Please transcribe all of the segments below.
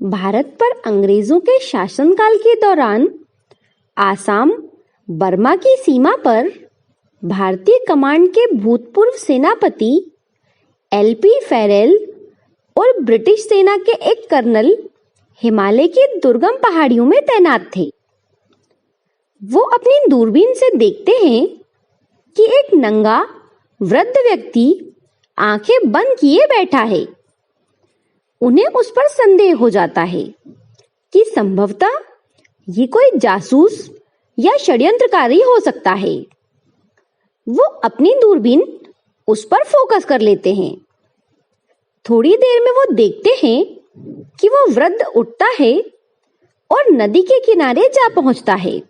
भारत पर अंग्रेजों के शासनकाल के दौरान आसाम बर्मा की सीमा पर भारतीय कमांड के भूतपूर्व सेनापति एलपी फेरेल और ब्रिटिश सेना के एक कर्नल हिमालय की दुर्गम पहाड़ियों में तैनात थे। वो अपनी दूरबीन से देखते हैं कि एक नंगा वृद्ध व्यक्ति आंखें बंद किए बैठा है। उन्हें उस पर संदेह हो जाता है कि संभवतः ये कोई जासूस या षड्यंत्रकारी हो सकता है। वो अपनी दूरबीन उस पर फोकस कर लेते हैं। थोड़ी देर में वो देखते हैं कि वो वृद्ध उठता है और नदी के किनारे जा पहुंचता है।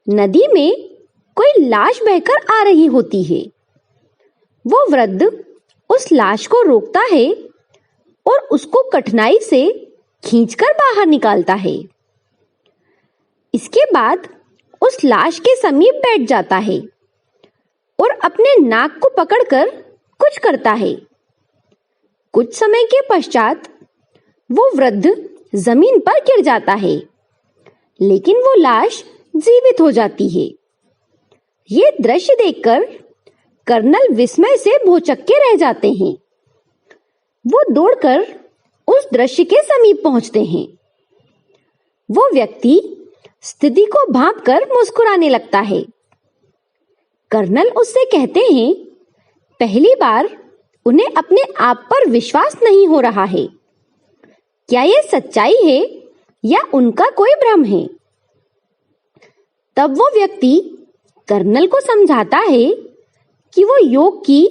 नदी में कोई लाश बहकर आ रही होती है। वो वृद्ध उस लाश को रोकता है और उसको कठिनाई से खींचकर बाहर निकालता है। इसके बाद उस लाश के समीप बैठ जाता है और अपने नाक को पकड़कर कुछ करता है। कुछ समय के पश्चात वो वृद्ध जमीन पर गिर जाता है, लेकिन वो लाश जीवित हो जाती है। ये दृश्य देखकर कर्नल विस्मय से भौचक्के रह जाते हैं। वो दौड़कर उस दृश्य के समीप पहुंचते हैं। वो व्यक्ति स्थिति को भांपकर मुस्कुराने लगता है। कर्नल उससे कहते हैं, पहली बार उन्हें अपने आप पर विश्वास नहीं हो रहा है। क्या यह सच्चाई है या उनका कोई भ्रम है? तब वो व्यक्ति कर्नल को समझाता है कि वो योग की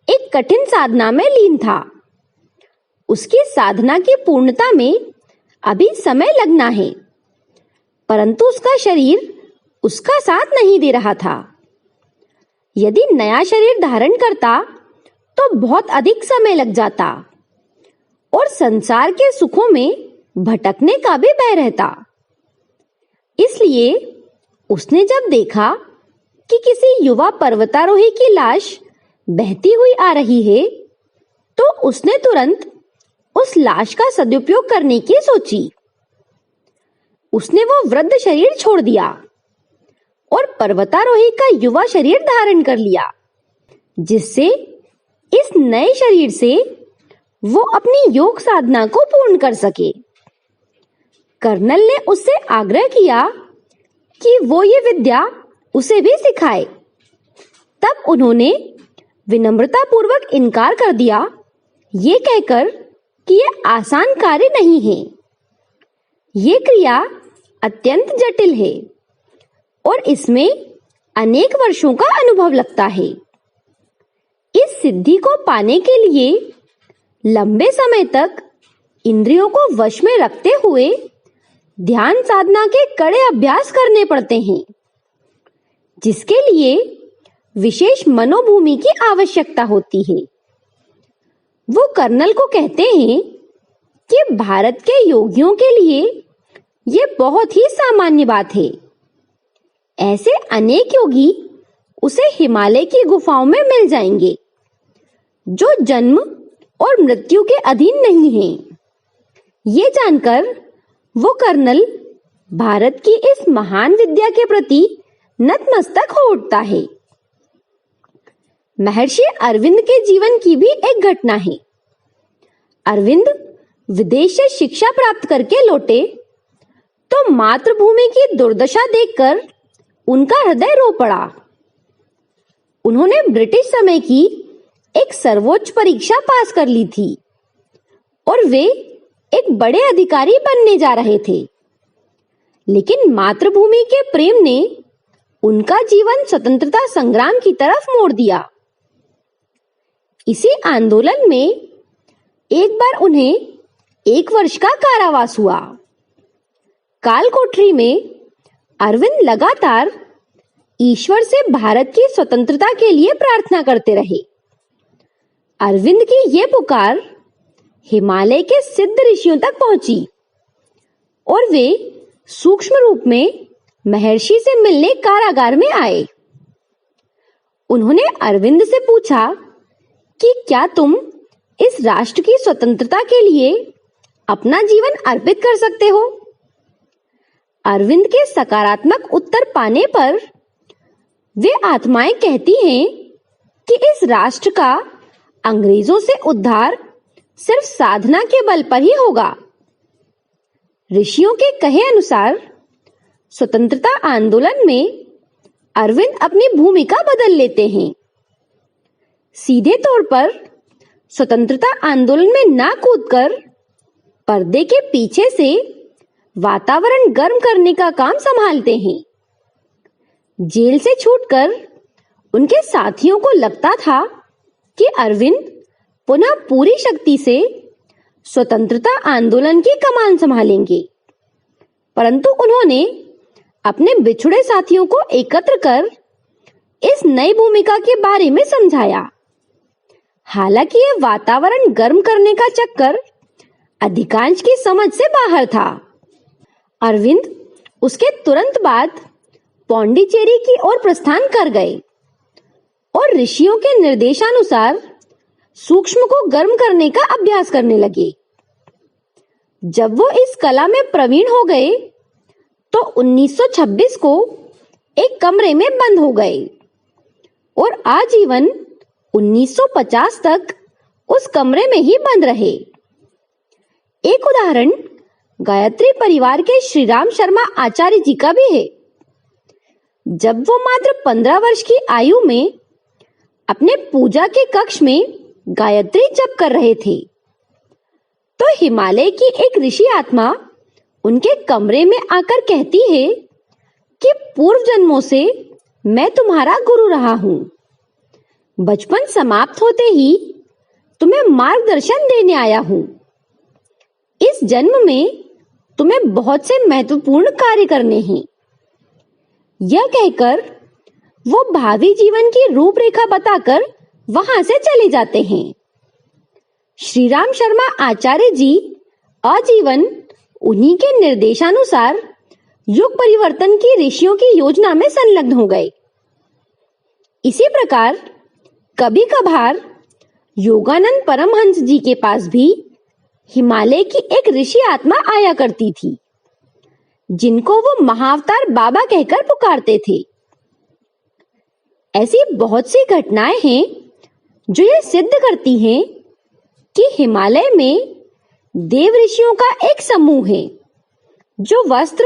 एक कठिन साधना में लीन था। उसकी साधना की पूर्णता में अभी समय लगना है, परंतु उसका शरीर उसका साथ नहीं दे रहा था। यदि नया शरीर धारण करता तो बहुत अधिक समय लग जाता और संसार के सुखों में भटकने का भी भय रहता। इसलिए उसने जब देखा कि किसी युवा पर्वतारोही की लाश बहती हुई आ रही है, तो उसने तुरंत उस लाश का सदुपयोग करने की सोची। उसने वो वृद्ध शरीर छोड़ दिया और पर्वतारोही का युवा शरीर धारण कर लिया, जिससे इस नए शरीर से वो अपनी योग साधना को पूर्ण कर सके। कर्नल ने उससे आग्रह किया कि वो ये विद्या उसे भी सिखाए। तब उन्होंने विनम्रता पूर्वक इनकार कर दिया, ये कहकर कि यह आसान कार्य नहीं है। ये क्रिया अत्यंत जटिल है और इसमें अनेक वर्षों का अनुभव लगता है। इस सिद्धि को पाने के लिए लंबे समय तक इंद्रियों को वश में रखते हुए ध्यान साधना के कड़े अभ्यास करने पड़ते हैं, जिसके लिए विशेष मनोभूमि की आवश्यकता होती है। वो कर्नल को कहते हैं कि भारत के योगियों के लिए यह बहुत ही सामान्य बात है। ऐसे अनेक योगी उसे हिमालय की गुफाओं में मिल जाएंगे, जो जन्म और मृत्यु के अधीन नहीं हैं। ये जानकर वो कर्नल भारत की इस महान विद्या के प्रति नतमस्तक हो उठता है। महर्षि अरविंद के जीवन की भी एक घटना है। अरविंद विदेश से शिक्षा प्राप्त करके लौटे तो मातृभूमि की दुर्दशा देखकर उनका हृदय रो पड़ा। उन्होंने ब्रिटिश समय की एक सर्वोच्च परीक्षा पास कर ली थी और वे एक बड़े अधिकारी बनने जा रहे थे, लेकिन मातृभूमि के प्रेम ने उनका जीवन स्वतंत्रता संग्राम की तरफ मोड़ दिया। इसी आंदोलन में एक बार उन्हें 1 वर्ष का कारावास हुआ। काल कोठरी में अरविंद लगातार ईश्वर से भारत की स्वतंत्रता के लिए प्रार्थना करते रहे। अरविंद की यह पुकार हिमालय के सिद्ध ऋषियों तक पहुंची और वे सूक्ष्म रूप में महर्षि से मिलने कारागार में आए। उन्होंने अरविंद से पूछा कि क्या तुम इस राष्ट्र की स्वतंत्रता के लिए अपना जीवन अर्पित कर सकते हो? अरविंद के सकारात्मक उत्तर पाने पर वे आत्माएं कहती हैं कि इस राष्ट्र का अंग्रेजों से उद्धार सिर्फ साधना के बल पर ही होगा। ऋषियों के कहे अनुसार स्वतंत्रता आंदोलन में अरविंद अपनी भूमिका बदल लेते हैं। सीधे तौर पर स्वतंत्रता आंदोलन में ना कूदकर पर्दे के पीछे से वातावरण गर्म करने का काम संभालते हैं। जेल से छूटकर उनके साथियों को लगता था कि अरविंद पुनः पूरी शक्ति से स्वतंत्रता आंदोलन की कमान संभालेंगे, परंतु उन्होंने अपने बिछुड़े साथियों को एकत्र कर इस नई भूमिका के बारे में समझाया। हालांकि यह वातावरण गर्म करने का चक्कर अधिकांश की समझ से बाहर था। अरविंद उसके तुरंत बाद पौंडीचेरी की ओर प्रस्थान कर गए और ऋषियों के निर्देशानुसार सूक्ष्म को गर्म करने का अभ्यास करने लगे। जब वो इस कला में प्रवीण हो गए तो 1926 को एक कमरे में बंद हो गए और आजीवन 1950 तक उस कमरे में ही बंद रहे। एक उदाहरण गायत्री परिवार के श्रीराम शर्मा आचार्य जी का भी है। जब वो मात्र 15 वर्ष की आयु में अपने पूजा के कक्ष में गायत्री जप कर रहे थे तो हिमालय की एक ऋषि आत्मा उनके कमरे में आकर कहती है कि पूर्व जन्मों से मैं तुम्हारा गुरु रहा हूं। बचपन समाप्त होते ही तुम्हें मार्गदर्शन देने आया हूं। इस जन्म में तुम्हें बहुत से महत्वपूर्ण कार्य करने हैं। यह कहकर वो भावी जीवन की रूपरेखा बताकर वहां से चले जाते हैं। श्रीराम शर्मा आचार्य जी आजीवन उन्हीं के निर्देशानुसार युग परिवर्तन की ऋषियों की योजना में संलग्न हो गए। इसी प्रकार कभी कभार योगानंद परमहंस जी के पास भी हिमालय की एक ऋषि आत्मा आया करती थी, जिनको वो महाअवतार बाबा कहकर पुकारते थे। ऐसी बहुत सी घटनाएं हैं जो ये सिद्ध करती हैं कि हिमालय में देव ऋषियों का एक समूह है जो वस्त्र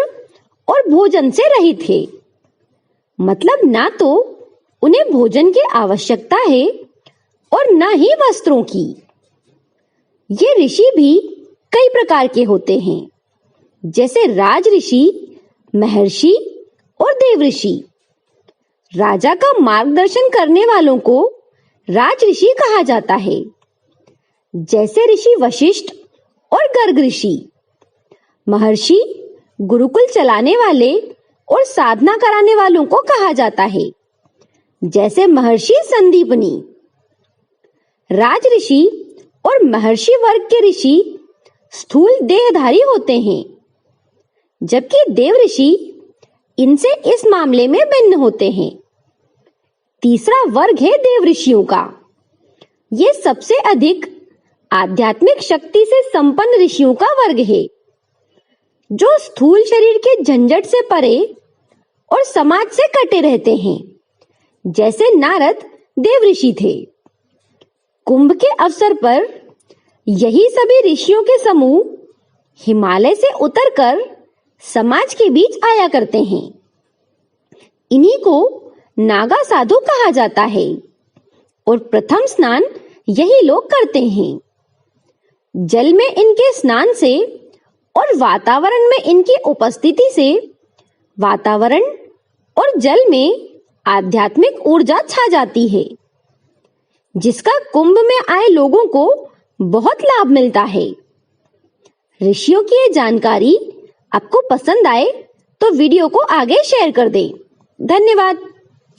और भोजन से रहित है। मतलब ना तो उन्हें भोजन की आवश्यकता है और न ही वस्त्रों की। ये ऋषि भी कई प्रकार के होते हैं, जैसे राज ऋषि, महर्षि और देव ऋषि। राजा का मार्गदर्शन करने वालों को राज ऋषि कहा जाता है, जैसे ऋषि वशिष्ठ और गर्ग ऋषि। महर्षि गुरुकुल चलाने वाले और साधना कराने वालों को कहा जाता है, जैसे महर्षि संदीपनी। राज ऋषि और महर्षि वर्ग के ऋषि स्थूल देहधारी होते हैं, जबकि देव ऋषि इनसे इस मामले में भिन्न होते हैं। तीसरा वर्ग है देव ऋषियों का। ये सबसे अधिक आध्यात्मिक शक्ति से संपन्न ऋषियों का वर्ग है, जो स्थूल शरीर के झंझट से परे और समाज से कटे रहते हैं, जैसे नारद देव ऋषि थे। कुंभ के अवसर पर यही सभी ऋषियों के समूह हिमालय से उतरकर समाज के बीच आया करते हैं। इन्हीं को नागा साधु कहा जाता है और प्रथम स्नान यही लोग करते हैं। जल में इनके स्नान से और वातावरण में इनकी उपस्थिति से वातावरण और जल में आध्यात्मिक ऊर्जा छा जाती है, जिसका कुंभ में आए लोगों को बहुत लाभ मिलता है। ऋषियों की ये जानकारी आपको पसंद आए तो वीडियो को आगे शेयर कर दें। धन्यवाद।